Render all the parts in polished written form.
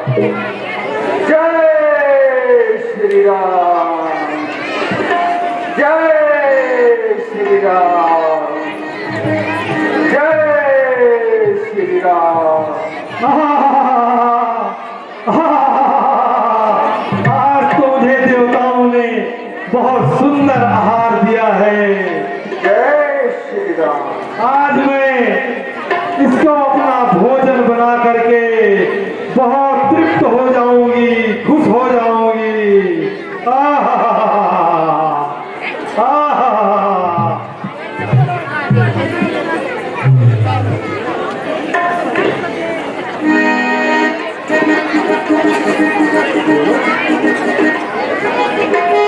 जय श्री राम, जय श्री राम, जय श्री राम। आज तो मुझे देवताओं ने बहुत सुंदर आहार दिया है। जय श्री राम। आज मैं इसको अपना भोजन बना करके बहुत तृप्त हो जाऊंगी, खुश हो जाऊंगी।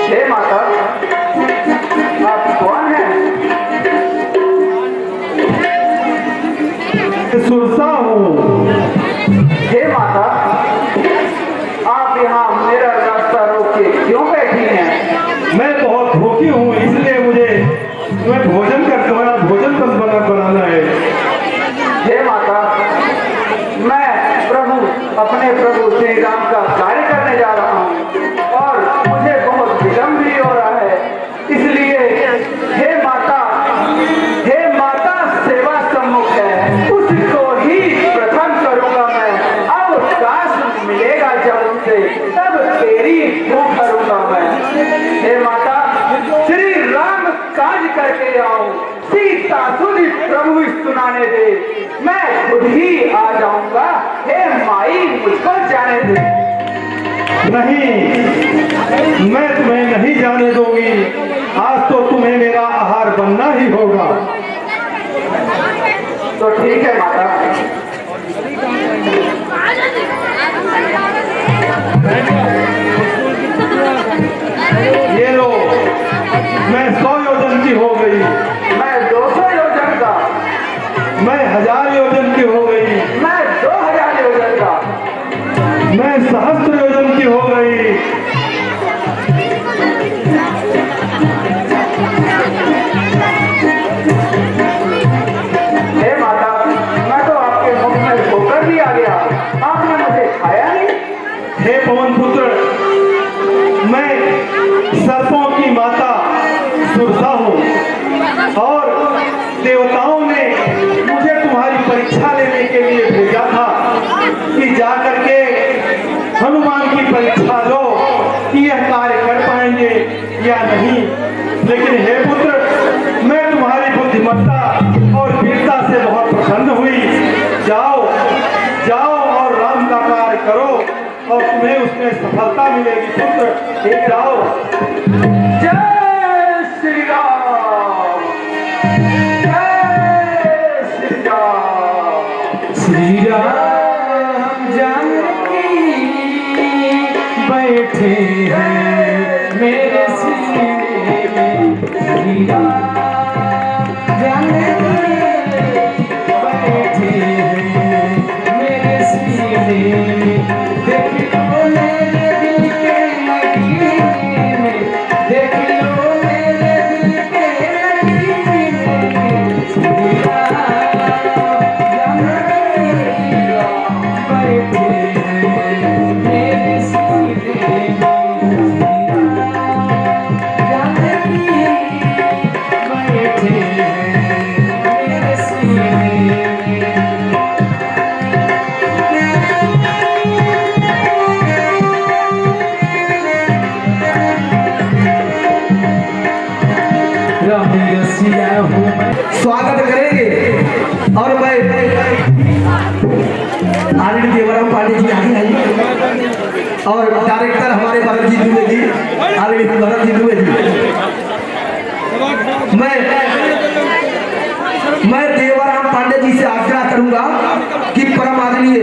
हे माता, आप कौन हैं? सुरसा हूँ। हे माता, आप यहाँ मेरा रास्ता रोक के क्यों बैठी हैं? मैं बहुत भूखी हूँ, इसलिए मुझे तुम्हें भोजन बनाना है। हे माता, मैं अपने प्रभु श्री राम का कार्य करने जा रहा हूँ और मुझे बहुत विलम्ब भी हो रहा है, इसलिए हे माता सेवा सम्मुख है, उसको ही प्रथम करूंगा मैं। अब काश मिलेगा जब उनसे, तब तेरी भूख करूंगा मैं। हे माता, श्री राम काज करके आऊं, सीता सुधी प्रभु सुनाने दे, मैं खुद ही आ जाऊंगा। हे माई, मुझको जाने दे। नहीं, मैं तुम्हें नहीं जाने दूंगी। आज तो तुम्हें मेरा आहार बनना ही होगा। तो ठीक है माता। ये लो, मैं 100 योजन की हो गई, मैं 200 योजन का, मैं 1000 योजन की हो गई, मैं 2000 योजन का, मैं सहस्त्र योजन की हो गई। हे माता, मैं तो आपके मुख में होकर भी आ गया, आपने मुझे खाया नहीं। हे पवन पुत्र, मैं सर्पों की माता सुरसा हूँ और देवताओं ने मुझे तुम्हारी परीक्षा लेने के लिए भेजा था कि जाकर के हनुमान की परीक्षा लो कि यह कार्य कर पाएंगे या नहीं। लेकिन हे पुत्र, मैं तुम्हारी बुद्धिमत्ता और वीरता से बहुत प्रसन्न हुई। जाओ और राम का कार्य करो और तुम्हें उसमें सफलता मिलेगी। पुत्र, जाओ। जय श्री राम, जय श्री राम। श्री राम जानकी बैठे हैं मेरे सीने में। श्री राम जानकी बैठे हैं मेरे सीने में। देख लो मेरे दिल के लकीर में, देख लो मेरे दिल के लकीर में। श्री राम जानकी बैठे हैं मेरे सीने में। जानकी बैठे हैं मेरे सीने में। स्वागत करेंगे और मैं आनंद देवराम पांडे जी आगे आइए और डायरेक्टर हमारे भरत जी दुबे जी, आनंद भरत जी दुबे जी। मैं देवराम पांडे जी से आग्रह करूंगा कि परम आदरणीय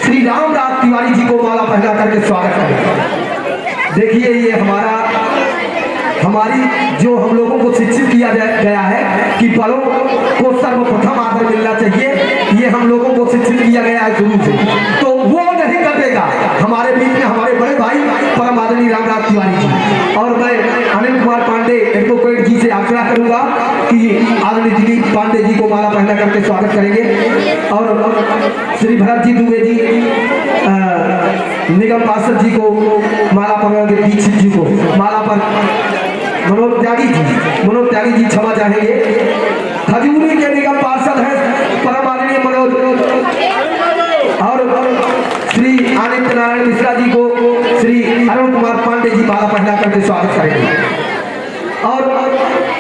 श्री रामदास तिवारी जी को माला पहना करके स्वागत करें। देखिए, ये हमारी जो हम लोगों को शिक्षित किया गया है कि बलों को सर्वप्रथम आदर मिलना चाहिए, ये हम लोगों को शिक्षित किया गया है शुरू से, तो वो नहीं कटेगा। हमारे बीच में हमारे बड़े भाई परम आदरणीय रामदास तिवारी जी और मैं अनिल कुमार पांडे एडवोकेट जी से आग्रह करूंगा कि आदरणीय दिलीप पांडे जी को माला पहना करके स्वागत करेंगे और श्री भरत जी दुबे जी निगम पार्षद जी को माला पर, दीक्षित जी को माला पर, मनोज त्यागी जी क्षमा चाहेंगे। खजूरी के निगम पार्षद हैं परम आदरणीय मनोज, और श्री आनंद नारायण मिश्रा जी को श्री अरुण कुमार पांडे जी माला पहना करके स्वागत करेंगे। और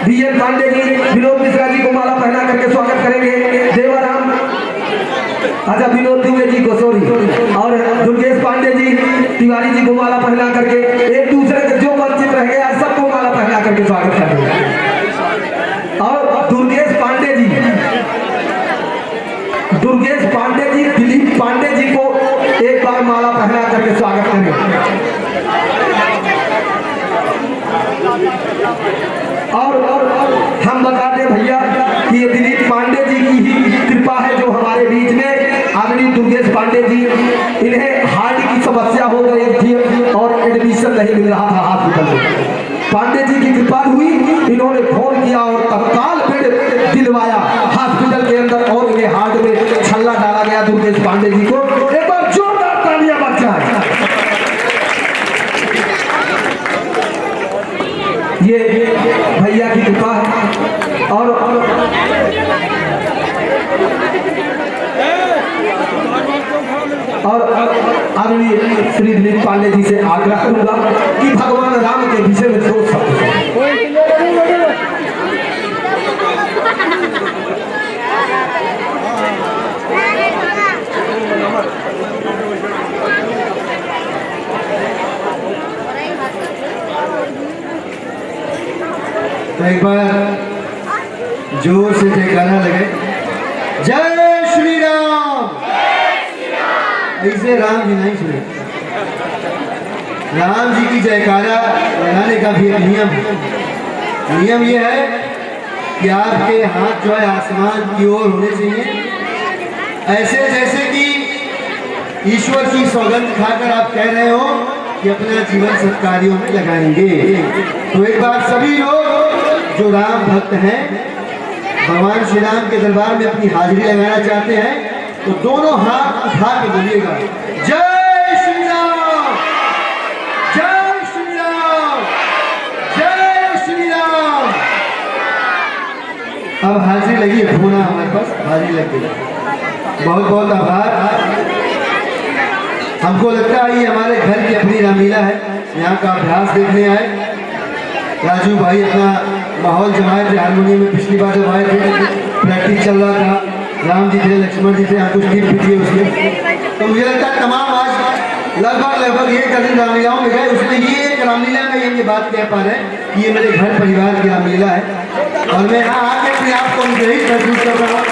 बीएन पांडे जी, विनोद मिश्रा जी को माला पहना करके स्वागत करेंगे। देवाराम, अच्छा विनोद दुबे जी को सॉरी, और दुर्गेश पांडे जी, तिवारी जी को माला पहना करके, एक दूसरे के जो वंचित रह गया सबको माला पहना करके स्वागत करेंगे। और दुर्गेश पांडे जी, दिलीप पांडे जी को एक बार माला पहना करके स्वागत करेंगे। और हम बताते भैया कि ये दिलीप पांडे जी की ही कृपा है जो हमारे बीच में आदरणीय दुर्गेश पांडे जी, इन्हें हार्ट की समस्या हो गई थी और एडमिशन नहीं मिल रहा था हॉस्पिटल में। पांडे जी की कृपा हुई, इन्होंने फोन किया और तत्काल बेड दिलवाया हॉस्पिटल के अंदर और इन्हें हार्ट में छल्ला डाला गया। दुर्गेश पांडे जी को एक बार जोरदार तालियां बज जाए। ये भैया की कृपा है। और आदरणीय श्री दिलीप पांडे जी से आग्रह करूंगा कि भगवान राम के विषय में सोच सकते हैं। तो एक बार जोर से जयकारा लगे, जय श्री राम। ऐसे राम जी नहीं सुने, राम जी की जयकारा लगाने का भी एक नियम है। नियम ये है कि आपके हाथ जो है आसमान की ओर होने चाहिए, ऐसे जैसे कि ईश्वर की सौगंध खाकर आप कह रहे हो कि अपना जीवन सत्कार्यों में लगाएंगे। तो एक बार सभी लोग जो राम भक्त हैं, भगवान श्री राम के दरबार में अपनी हाजिरी लगाना चाहते हैं, तो दोनों हाथ उठा के बोलिएगा, जय श्री राम, जय श्री राम, जय श्री राम। अब हाजिरी लगी है, होना हमारे पास हाजिरी लग गई। बहुत बहुत आभार। हमको लगता है ये हमारे घर की अपनी रामलीला है, यहाँ का अभ्यास देखने आए। राजू भाई अपना माहौल जमाए थे, हारमोनियम में पिछली बार जब आए थे प्रैक्टिस चल रहा था, राम जी थे, लक्ष्मण जी थे, हमको टीम पीटी है उसमें। तो मुझे लगता है तमाम आज लगभग एक दर्जन रामलीलाओं में गए, उसमें ये एक रामलीला में ये बात कह पा रहे हैं कि ये मेरे घर परिवार की रामलीला है और मैं यहाँ आके अपने आप को अनुग्रहित महसूस कर रहा हूँ।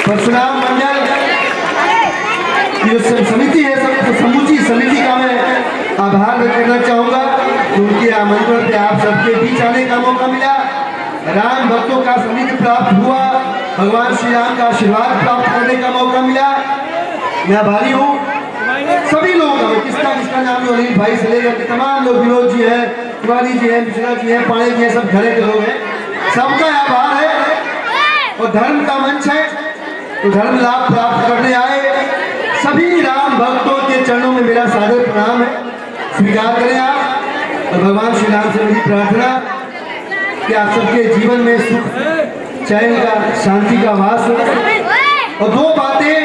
परशुराम मंडल की जो समिति है, समूची समिति का मैं आभार व्यक्त करना चाहूँगा। उनके आमंत्रण पे आप सबके बीच आने का मौका मिला, राम भक्तों का सानिध्य प्राप्त हुआ, भगवान श्री राम का आशीर्वाद प्राप्त करने का मौका मिला। मैं आभारी हूँ सभी लोगों का, किसका नाम जो अनिल भाई से लेकर तमाम लोग, विनोद जी हैं, तिवारी जी हैं, मिश्रा जी हैं, पांडे जी हैं, सब घरे के लोग हैं, सबका आभार है। और धर्म का मंच है तो धर्म लाभ प्राप्त करने आए सभी राम भक्तों के चरणों में मेरा सादर प्रणाम है, स्वीकार करें आप। और भगवान श्री राम से मेरी प्रार्थना कि आप सबके जीवन में सुख, चैन का, शांति का वास हो। और दो बातें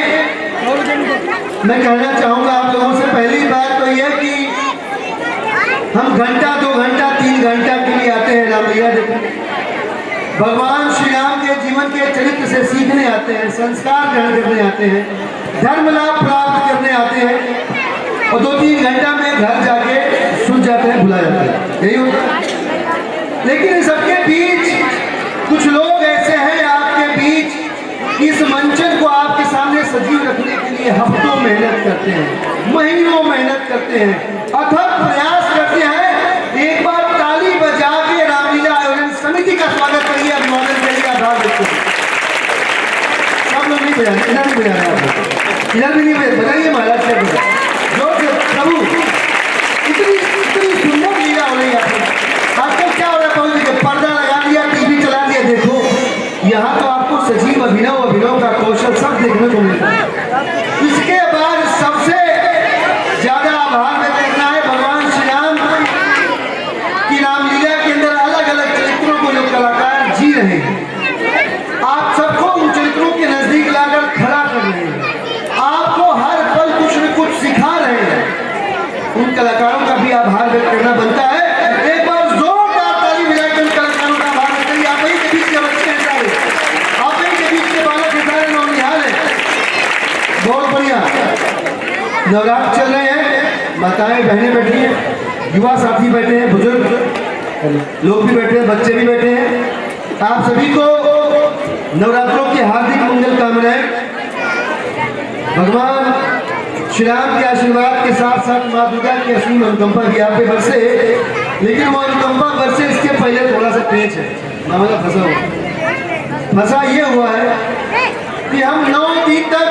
मैं कहना चाहूँगा आप लोगों से। पहली बात तो यह कि हम घंटा, 2 घंटा, 3 घंटा के लिए आते हैं रामलीला देखने, भगवान श्री राम के जीवन के चरित्र से सीखने आते हैं, संस्कार ग्रहण करने आते हैं, धर्म लाभ प्राप्त करने आते हैं और 2-3 घंटा में घर जाके सुन जाते हैं, भुला जाते हैं, यही होता है। लेकिन सबके बीच कुछ लोग ऐसे हैं आपके बीच, इस मंचन को आपके सामने सजीव रखने के लिए हफ्तों मेहनत करते हैं, महीनों मेहनत करते हैं, अथक प्रयास करते हैं। एक बार ताली बजा के रामलीला आयोजन समिति का स्वागत करिए, अभिवादन करिए, आभार व्यक्त करिए। सब लोग नहीं बजा रहे, इधर नहीं बजा रहे, आप इधर भी नहीं बजाइए, महाराज से बजा जो प्रभु इतनी सुंदर लीला हो रही है। आजकल क्या हो रहा है, पर्दा लगा दिया, टीवी चला दिया, देखो यहाँ तो आपको सजीव अभिनव का कौशल सब देखने को मिलता है। इसके बाद सबसे ज्यादा उन कलाकारों का भी आभार व्यक्त करना बनता है। एक बार जोरदार ताली बजाकर उन कलाकारों का आभार व्यक्त करिए। आप ही के बीच के बच्चे हैं सारे, आप ही के बीच के बालक हैं सारे, नौनिहाल हैं। बहुत बढ़िया। नवरात्र चल रहे हैं, माताएं बहनें बैठी हैं, युवा साथी बैठे हैं, बुजुर्ग लोग भी बैठे हैं, बच्चे भी बैठे हैं। आप सभी को नवरात्रों की हार्दिक मंगल कामनाएं। भगवान श्री राम के आशीर्वाद के साथ साथ माँ दुर्गा की असीम अनुकंपा भी आप पे बरसे, लेकिन वो अनुकंपा बरसे इसके पहले थोड़ा सा पेच है, मामला फंसा ये हुआ है कि हम 9 दिन तक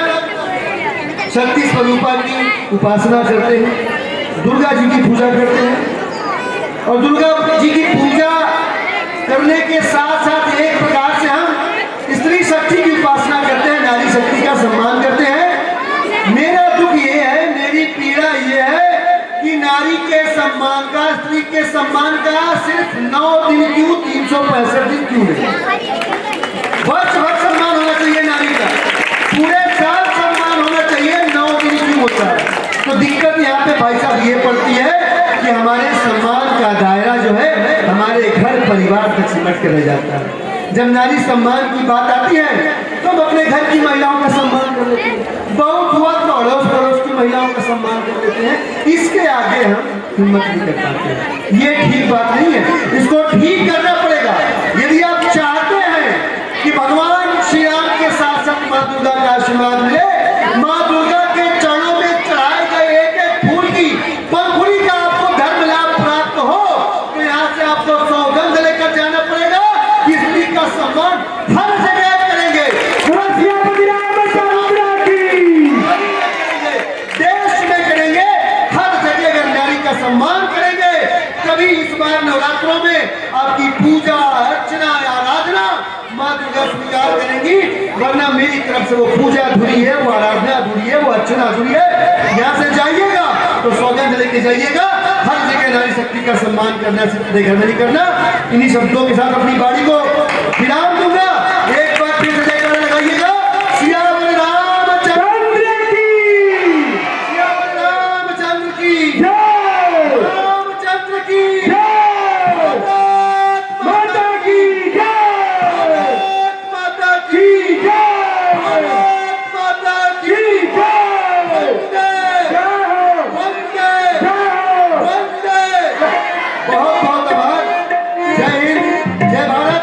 शक्ति स्वरूपा की उपासना करते हैं, दुर्गा जी की पूजा करते हैं, और दुर्गा जी की पूजा करने के साथ साथ एक प्रकार से हम स्त्री शक्ति की उपासना करते हैं, नारी शक्ति का सम्मान करते हैं। मेरा दुख ये है, मेरी पीड़ा ये है कि नारी के सम्मान का, स्त्री के सम्मान का सिर्फ 9 दिन क्यों, 365 दिन क्यों नहीं? वर्ष भर सम्मान होना चाहिए नारी का, पूरे साल सम्मान होना चाहिए, 9 दिन क्यों होता है? तो दिक्कत यहाँ पे भाई साहब ये पड़ती है कि हमारे सम्मान का दायरा जो है हमारे घर परिवार तक सिमट कर रह जाता है। जब नारी सम्मान की बात आती है तो हम अपने घर की महिलाओं का सम्मान कर लेते हैं, बहुत हुआ तो अड़ोस पड़ोस की महिलाओं का सम्मान कर लेते हैं, इसके आगे हम हिम्मत नहीं कर पाते। ये ठीक बात नहीं है, इसको ठीक करना पड़ेगा। यदि आप चाहते हैं कि भगवान श्री राम के साथ साथ माँ दुर्गा का आशीर्वाद मिले, माँ दुर्गा के चरणों में चढ़ाए गए एक एक फूल की पंखुड़ी का आपको धर्म लाभ प्राप्त हो, तो यहाँ से आपको सौगंध लेकर जाना पड़ेगा। स्त्री का सम्मान हर जगह करेंगे, देश में करेंगे, हर जगह अगर नारी का सम्मान करेंगे तभी इस बार नवरात्रों में आपकी पूजा अर्चना आराधना माँ दुर्गा स्वीकार करेंगी, वरना मेरी तरफ से वो पूजा अधूरी है, वो आराधना अधूरी है, वो अर्चना अधूरी है। यहाँ से जाइएगा तो सौगंध लेके जाइएगा, हर जगह नारी शक्ति का सम्मान करना, सिर्फ अपने घर में नहीं करना। इन्हीं शब्दों के साथ अपनी बाड़ी को विराम दूंगा। एक बार फिर से जयकारा लगाइएगा, सियावर रामचंद्र की, सियावर रामचंद्र की जय, रामचंद्र की जय, माता की जय, माता की जय, माता की जय, वंदे वंदे। बहुत बहुत आभार। जय हिंद, जय भारत।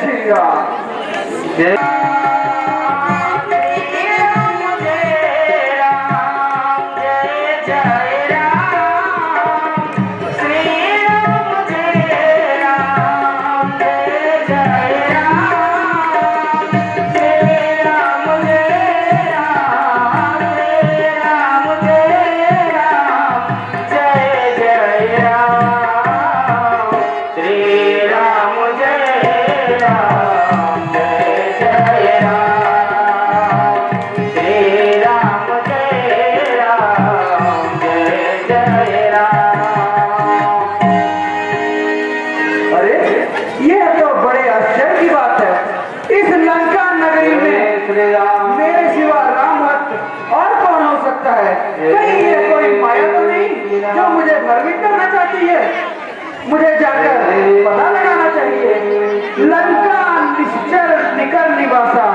श्री राम। जय जो मुझे भ्रमित करना चाहती है। मुझे जाकर पता लगाना चाहिए। लंका निश्चर निकर निवासा,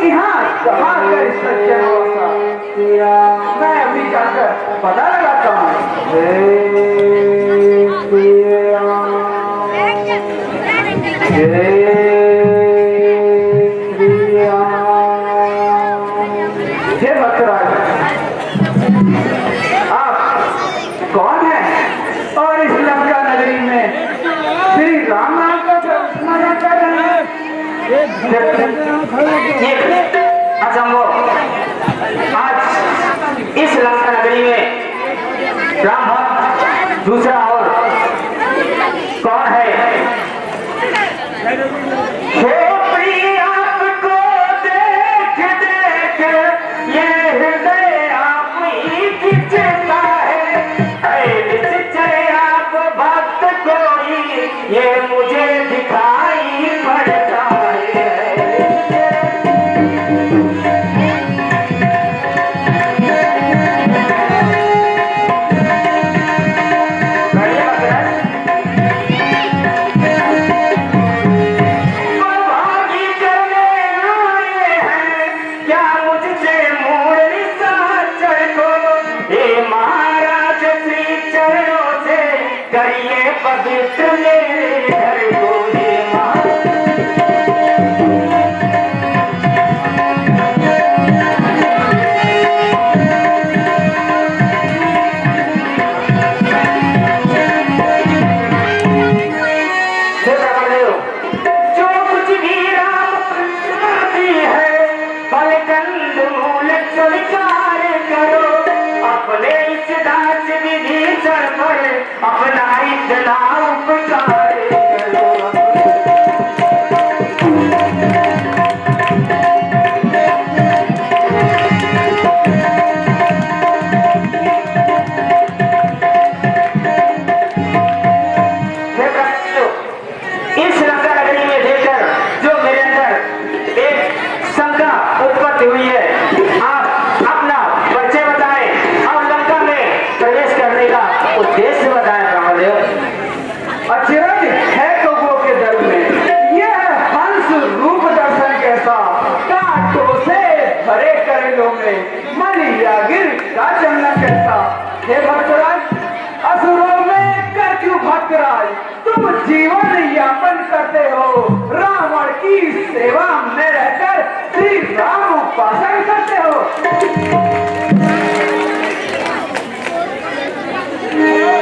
यहाँ कहाँ कर सच्चा निवासा। मैं अभी जाकर पता लगाता हूँ। हे भक्तराज, कौन है और इस लंका नगरी में श्री राम नाम का स्मरण कर रहे हैं? आज इस लंका नगरी में राम भक्त दूसरा और कौन है? आपको देख देख ये हृदय आप ही खिंचता है। आप भक्त कोई ये मुझे दिखाई पड़ता है। भागी करने आए हैं क्या मुझसे मूर्ति साचर को? हे महाराज श्री चरणों से करिए पवित्र मेरे घर को। हे जो कुछ भी राम करती है फलकंद मूल स्वीकार करो। अपने इस दास विभीषण पर अपना इतना उपकार करो। इस लंका नगरी में देखकर जो मेरे अंदर एक शंका उत्पत्ति हुई है, आप अपना परिचय बताएं और लंका में प्रवेश करने का उद्देश्य बताएं। ब्रह्मदेव अचिरज है कौवों के दल में यह हंस रूप दर्शन कैसा। कांटों से भरे करेलों में मलियागिर का चंदन कैसा। हे भक्तराज, असुरों में कर क्यों भक्तराज तुम जीवन यापन करते हो। रावण की सेवा में रहकर श्री राम उपासना करते हो।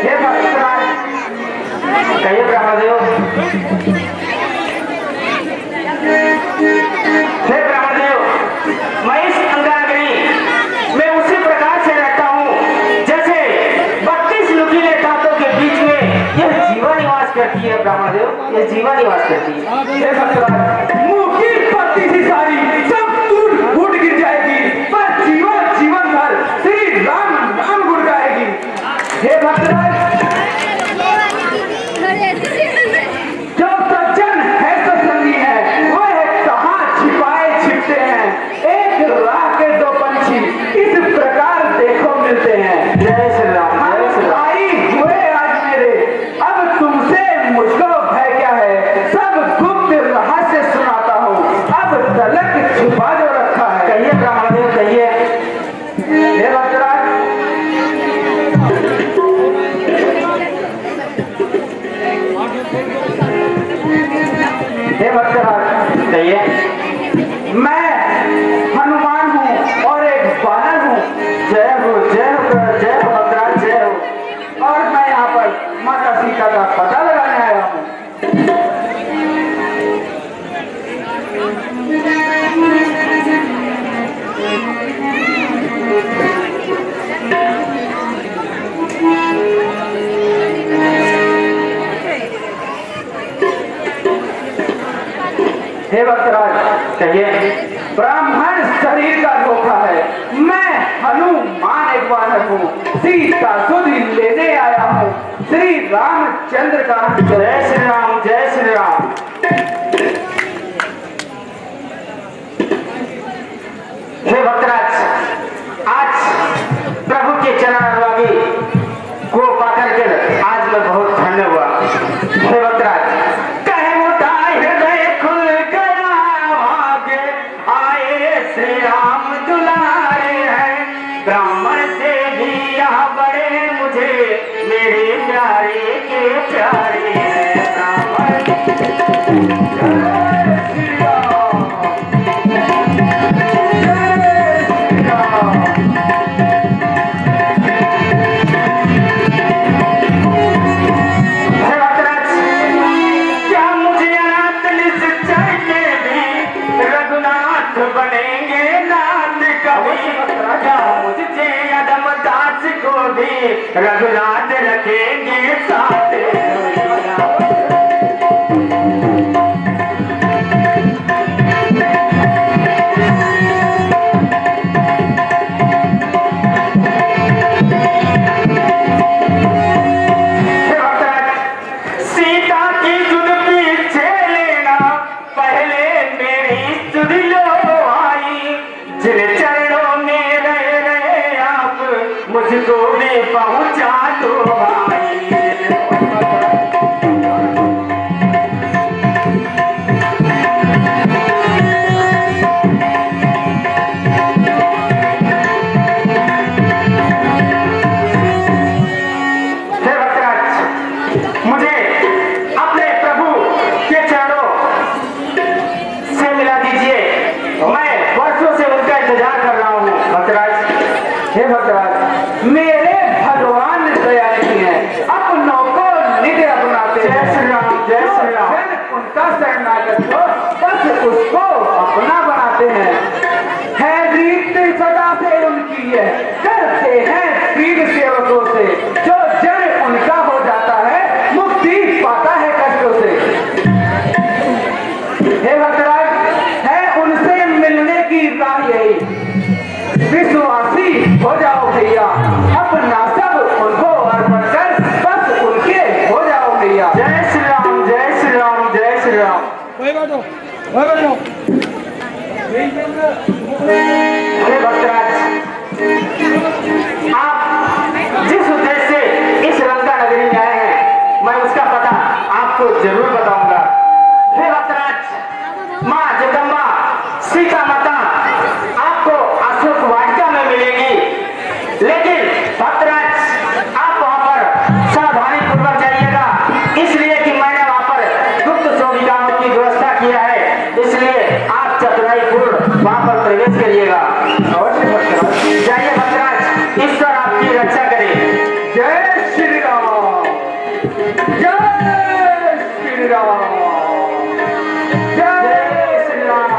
हे भक्तराज, कहिए ब्रह्मदेव। हे ब्रह्मदेव, मैं इस लंका नगरी में उसी प्रकार से रहता हूँ जैसे 32 नुकीले दांतों के बीच में यह जीवा निवास करती है। ब्रह्मदेव, यह जीवा निवास करती है। हे भक्तराज, मुंह की पत्ती सी सारी सब टूट फूट गिर जाएगी, पर जीवन भर श्री राम नाम गुण गाएगी। हे भक्तराज, जो सज्जन है सत्संगी है, वह कहाँ छिपाए छिपते हैं। एक राह के दो पंछी इस प्रकार देखो मिलते हैं। जय श्री राम, जय श्री राम। आई हुए आज मेरे, अब तुमसे मुझको भय क्या है। सब गुप्त रहस्य सुनाता हूँ, अब तलक छुपा जो रखा है। कहिए ब्रह्मदेव, कहिए। हे भक्तराज, हे भक्तराज, कहिए। मैं हनुमान हूँ और एक बानर हूँ। जय हो भद्रा, जय हो। और मैं यहाँ पर माता सीता का पता लगाने आया हूँ। हे भक्तराज, कहिए। ब्राह्मण शरीर का धोखा है। मैं हनुमान एक बानर हूँ, सीता सुध लेने आया हूँ। श्री रामचंद्र का जय श्री राम, जय श्री राम। हे भक्तराज, आज प्रभु के चरण अनुरागी को पाकर के आज मैं बहुत धन्य हुआ। हे भक्तराज, श्री राम दुलारे हैं, ब्राह्मण से भी यहाँ बड़े मुझे मेरे प्यारे के प्यारे हैं ब्राह्मण। क्या मुझे अनाथ निश्चय के भी रघुनाथ बनेंगे नाथ कभी? क्या मुझसे अदम दास को भी रघुनाथ रखेंगे साथ? सीता की जुद पीछे लेना, पहले मेरी सुध लो आई। जिन चरणों में रहे रहे आप, मुझको भी पहुंचा दो भाई। मुझे अपने प्रभु के चरणों से मिला दीजिए, मैं वर्षों से उनका इंतजार कर रहा हूँ। भक्तराज, हे भक्तराज, मेरे भगवान ने दया की है, अपनों को निडर अपनाते हैं। जय श्री राम, जय श्री राम। जन उनका शरणागत हो, बस उसको अपना बनाते हैं। है रीत सदा से उनकी है, करते हैं पीर सेवकों से। जो जन उनका हो जाता है, मुक्ति पाता है कष्टों से। हे भक्तराज, है उनसे मिलने की राह यही, विश्वासी हो जाओ भैया, अपना सब उनको अर्पण कर बस उनके हो जाओ भैया। जय श्री राम, जय श्री राम, जय श्री राम। हे भक्तराज, आप जिस उद्देश्य से इस लंका नगरी में आए हैं, मैं उसका पता आपको जरूर बताऊंगा। हे भक्तराज, माँ जगदम्बा सीता माता आपको अशोक वाटिका में मिलेगी, लेकिन भक्तराज आप वहां पर सावधानी पूर्वक जाइएगा, इसलिए कि मैंने वहां पर गुप्त सुविधाओं की व्यवस्था किया है। इसलिए आप चतुराई पूर्ण वहां पर प्रवेश करिएगा। अवश्य भक्तराज, जाइए भक्तराज, ईश्वर आपकी रक्षा करे। जय श्री राम, जय श्री राम, जय श्री राम।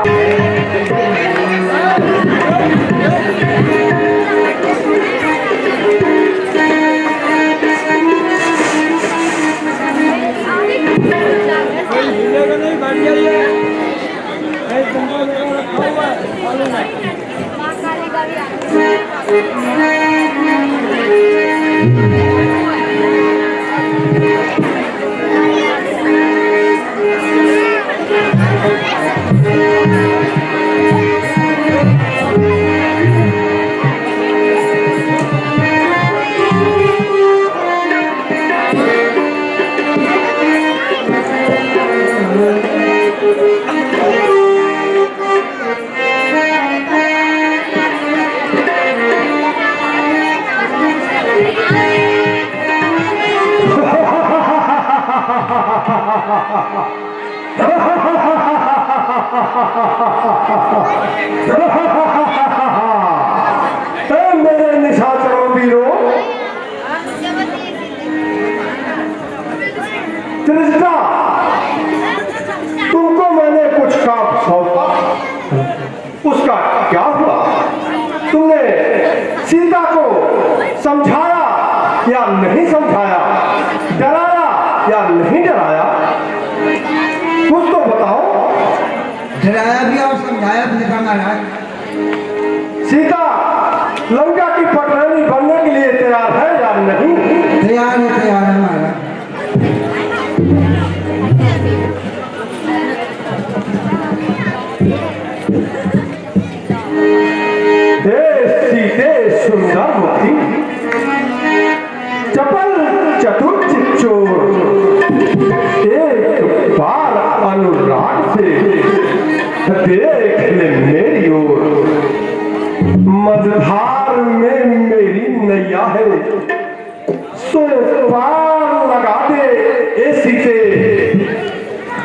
मेरे निशाचरों वीरों, त्रिजटा, तुमको मैंने कुछ काम सौंपा, उसका क्या हुआ? तुमने सीता को समझाया या नहीं समझाया, डराया या नहीं डराया? कुछ तो बताओ। डराया भी और समझाया भी था महाराज। सीता लंका की पटरानी बनने के लिए तैयार है या नहीं? तैयार है महाराज। सीते सुंदर मुखी, चपल चतुर चिच्चोर, एक बार अनुराग से देख ले मेरी ओर। मझधार में मेरी नैया है, सो पार लगा दे ए सीते,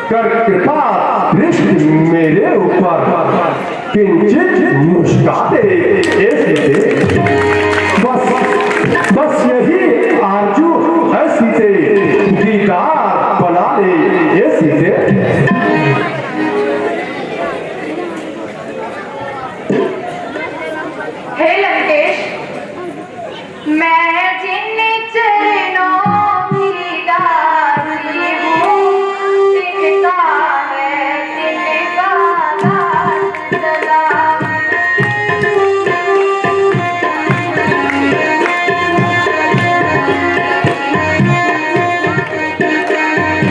कर कृपा दृष्टि मेरे ऊपर, किंचित मुस्का दे ए सीते। बस यही आरजू है सीते, दीदार बना ले ए सीते। हे लंकेश, मैं जिन चरणों की दासी हूँ, तिनका है तिनका दास सलाम।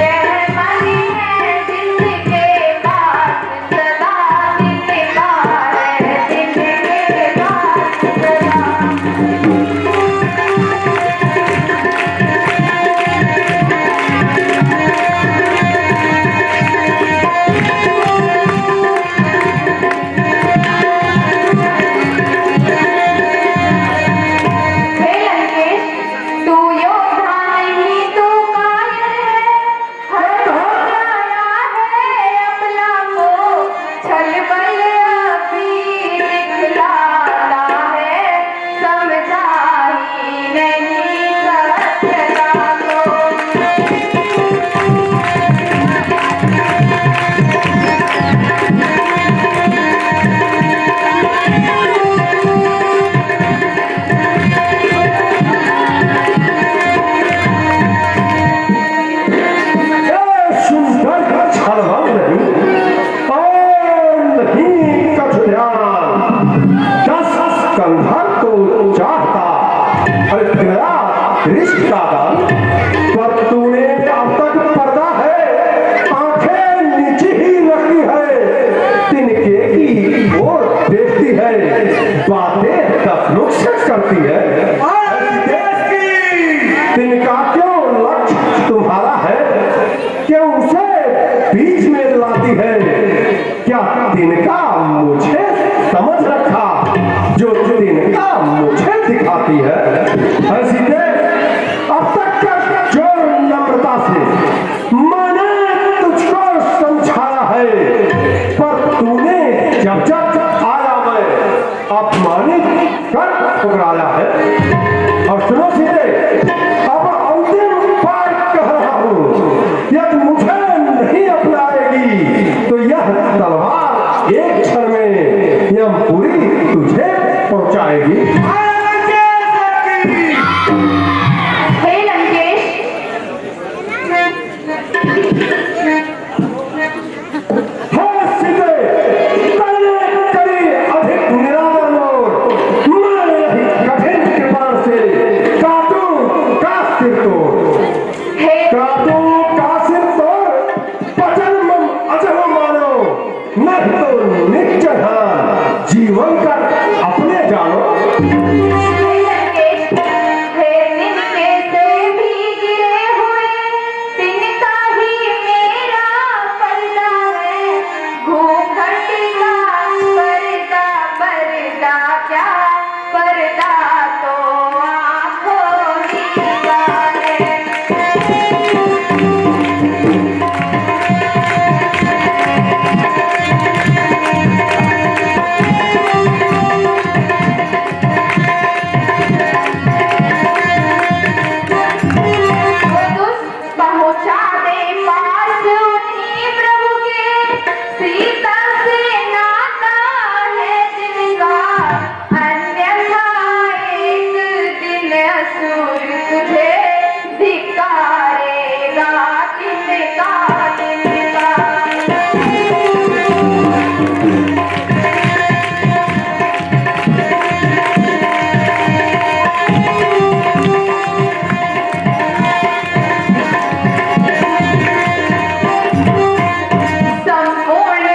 यह मन है जिसके पास सदा, तिनका है तिनके पास सलाम। हे लंकेश, तू योद्धा नहीं तू कायर है, हर आया है अपना को, छल बल अभी दिखलाता है, समझा ही नहीं सत्यता को। सुंदर छलवा नहीं और नहीं कछ ध्यान, 10 कंधा को चाहता, अरे तेरा रिश्ता दान, पर तूने अब तक पर्दा है, आंखें नीचे ही रखी है, तिनके की ओर देखती है, बातें तफनुक से करती है। तिनका क्यों लक्ष्य तुम्हारा है, क्यों उसे बीच में लाती है? क्या तिनका मुझे समझ रखा, जो तिनका मुझे दिखाती है? ऐसी अब तक का जो नम्रता से मैंने तुझको समझाया है, पर तूने जब जब आया मैं अपमानित कर ठुकराया है। और सुनो सीधे, अब अंतिम बार कह रहा हूं, यदि मुझे नहीं अपनाएगी तो यह तलवार एक क्षण में यमपुरी तुझे पहुंचाएगी। हे लंकेश, हाँ सीधे, तने करी अधिक निरादर मोर, मैं यही कठिन कृपाण से काटूं का सिर तोड़, हे काटूं का सिर तोड़, पचन अजर मानो, नहीं तो निश्चय जीवन कर अपने जानो। हे लंकेश, हे तिनके से भी गिरे हुए, तिनका ही मेरा पर्दा है, घूंघट का पर्दा, पर्दा क्या, पर्दा तो आँखों ही का है। सीता से नाता है जिनका, अन्यथा एक दिन असुर तुझे धिक्कारेगा किसका तिनका। संपूर्ण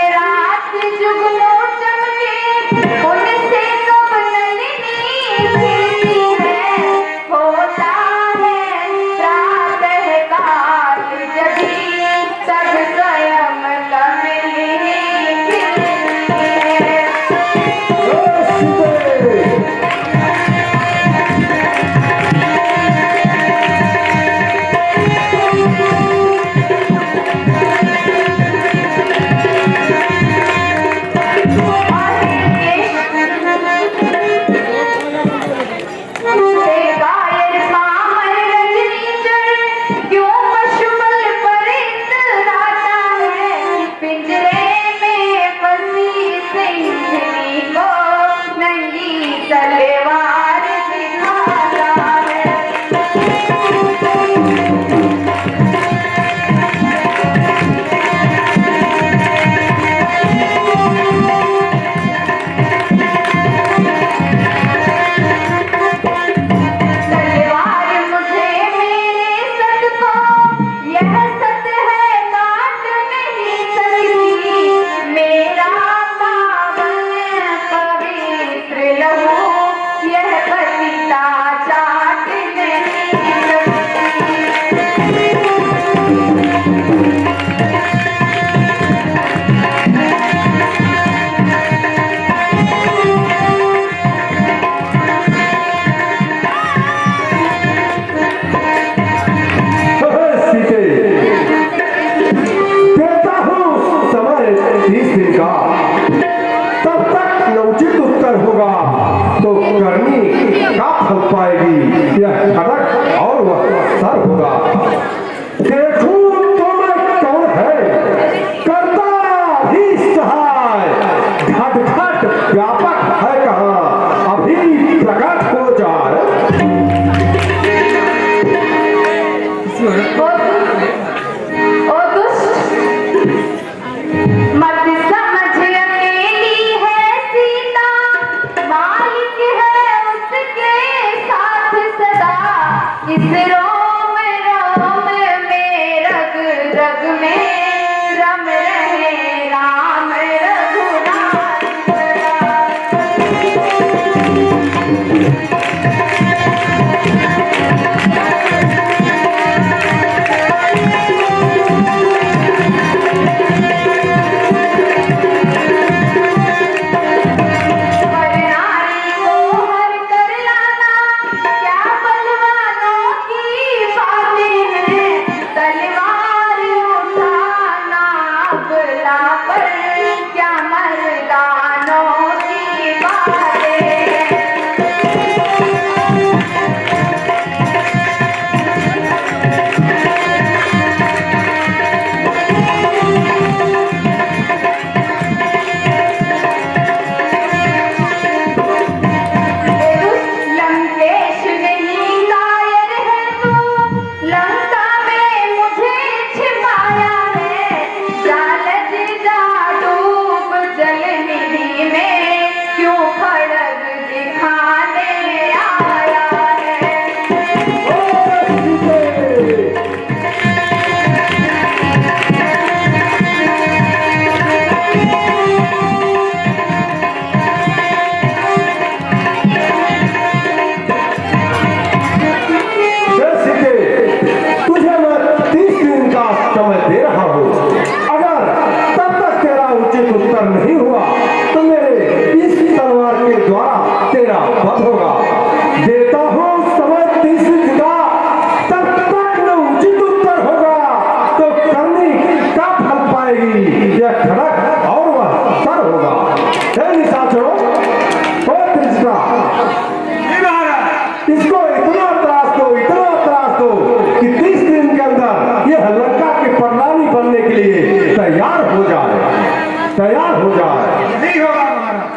तैयार हो जाए। नहीं होगा महाराज।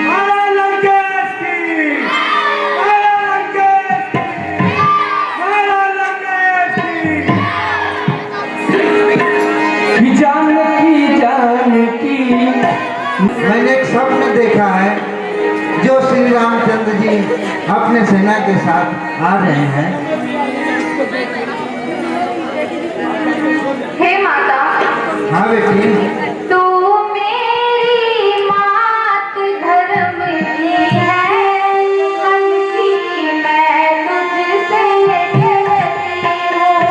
मारा लंकेश की, मारा लंकेश की, मारा लंकेश की। जानकी मैंने एक स्वप्न देखा है, जो श्री रामचंद्र जी अपने सेना के साथ आ रहे हैं। हे माता, हाँ बेटी, तू मेरी मात धर्म की है, मन की मैं तुझसे कहती हूँ।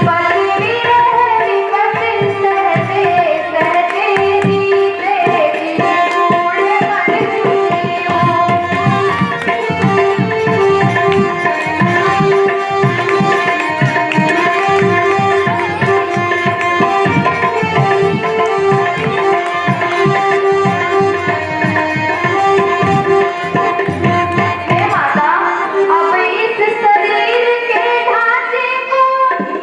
पल विरह विपत सहते सहते जीते की मूल मन चुकी हूँ। हे माता, अब इस शरीर के ढांचे को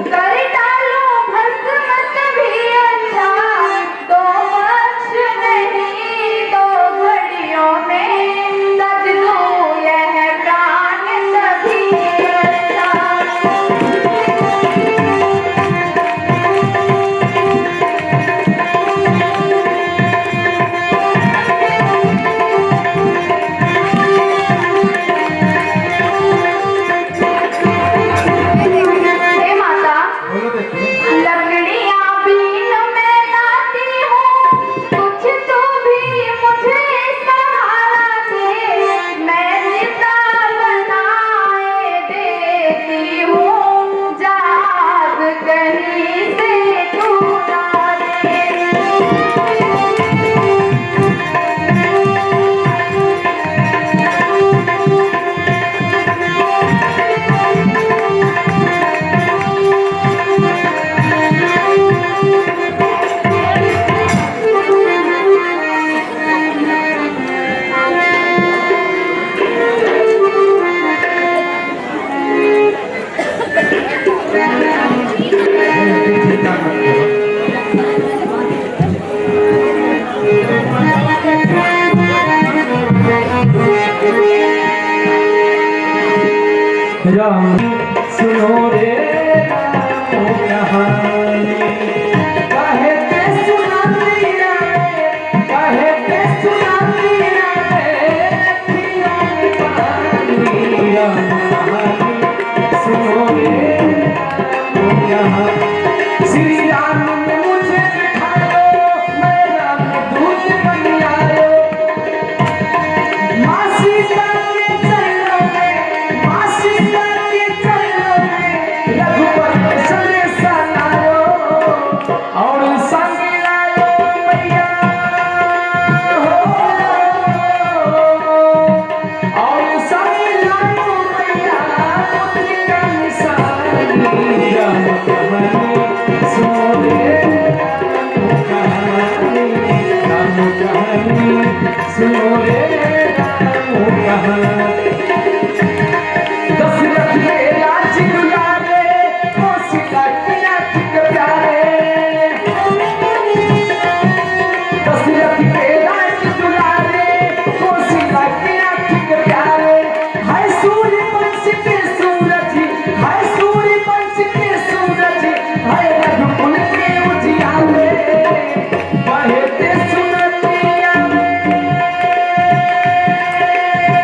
कर डालो भस्म सभी अच्छा। दो पक्ष नहीं, दो घड़ियों में तज दूं यह प्राण सभी अच्छा। हे माता, बोलो बेटी। लकड़ियाँ बीन मैं लाती हूँ, कुछ तो भी मुझे सहारा दे। मैं जिंदा बनाए देती हूँ, जाग कहीं से तू ना दे। चिंता मत करो। राम सुनो रे राम कहानी, कहे के सुनाती रे, कहे के सुनाती रे, अखियों में पानी। राम कहानी सुनो रे राम कहानी। श्री राम ने मुझे दिखायो, मैं राम दूत बन आयो। माँ सीता के चरणों में, माँ सीता के चरणों में रघुपति संदेश लायो, और संग लायो मैया हो, और संग लायो मैया पुत्र का निशानी। राम कहानी सुनो रे राम कहानी, राम कहानी सुनो रे राम कहानी। दशरथ के राज दुलारे, कौशिका के नाथिक प्यारे। दशरथ के राज दुलारे, कौशिका के नाथिक प्यारे। हाय सूर्य वंश के सूरज, हाय सूर्य वंश के सूरज, हाय रघुकुल के उजियारे। बहते सुनतिया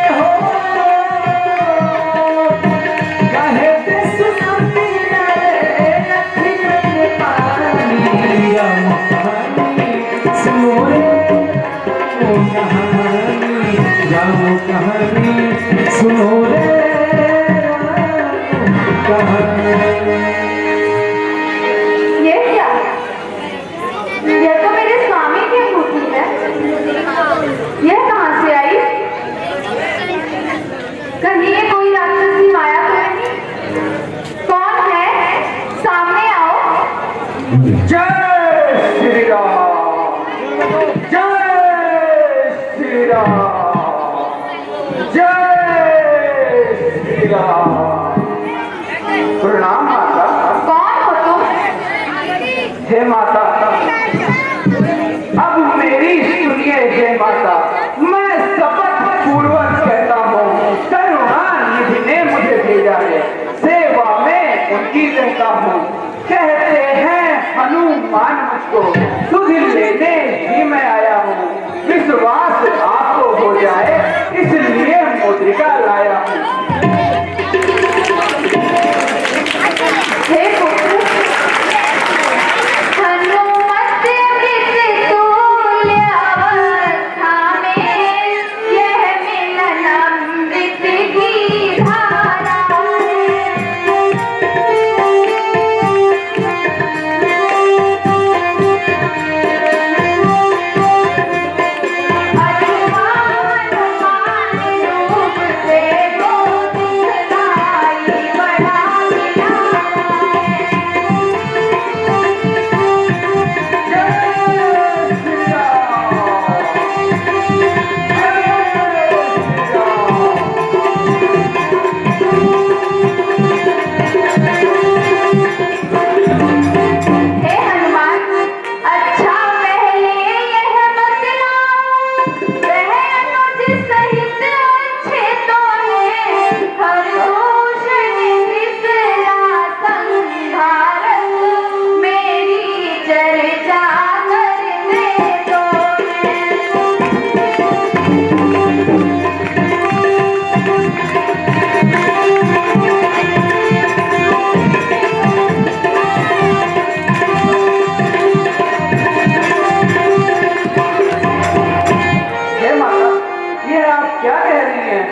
हो, कहते सुनाती रे अखियों में पानी। राम कहानी सुनो रे राम कहानी, राम कहानी सुनो रे राम कहानी। ये क्या? यह तो मेरे स्वामी की अंगूठी है। यह कहाँ से आई? कहीं ये कोई राक्षसी माया तो नहीं? कौन है? सामने आओ। जय श्री राम, जय श्री राम, जय प्रणाम माता। कौन हो तुम? हे माता, अब मेरी सुनिए हे माता। मैं शपथ पूर्वक कहता हूँ, करुणानिधि ने मुझे भेजा है, सेवा में उनकी रहता हूँ। कहते हैं हनुमान मुझको, सुध लेने ही मैं आया हूँ। विश्वास आपको हो जाए इसलिए मुद्रिका लाया हूँ। हे पुत्र, हनुमत मृत तुल्य अवस्था में यह मिलन अमृत की धारा हनुमान रूप से दो दुखदाई बड़ा मिला हे हनुमान, अच्छा पहले यह बतलाओ, वह अनुज सहित अच्छे तो है, हर भूषण विसरा संभारत, मेरी चर्चा करने दो हे माता, ये आप क्या कह रही हैं?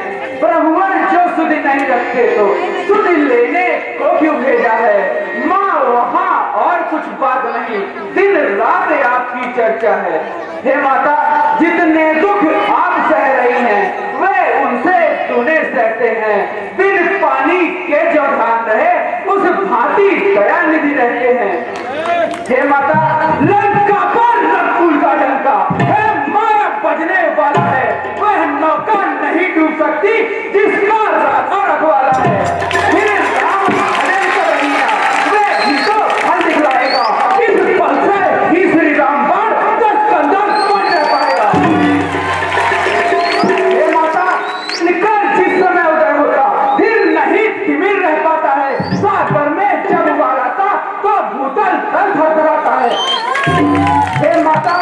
ब्राह्मण जो सुध नहीं रखते तो सुध लेने को क्यों भेजा है? माँ वहाँ और कुछ बात नहीं, दिन रात आपकी चर्चा है। हे माता, जितने दुख आप सह रही हैं वे उनसे दुने सहते हैं। बिन पानी के जो धान रहे उस भांति दयानिधि रहते हैं। हे माता, लंका पर रघुकुल का डंका है, माया बजने वाला है, वह नौका नहीं डूब सकती जिसका राधा रखवाला है। फिर राम हरे कन्हैया, वे ही तो फल दिखलाएगा, इस पल से ही श्री राम बाण 10 कंधा बन पाएगा। हे माता, निकल जिस समय उदय होता फिर नहीं तिमिर रह पाता है। सागर में जब उबाल आता तो भूतल तल थरथराता है। हे माता,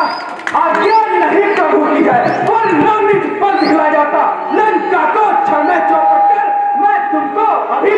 आज्ञा नहीं प्रभु की है और न निज पर दिखला जाता। लंका को क्षण में चौपट कर मैं तुमको अभी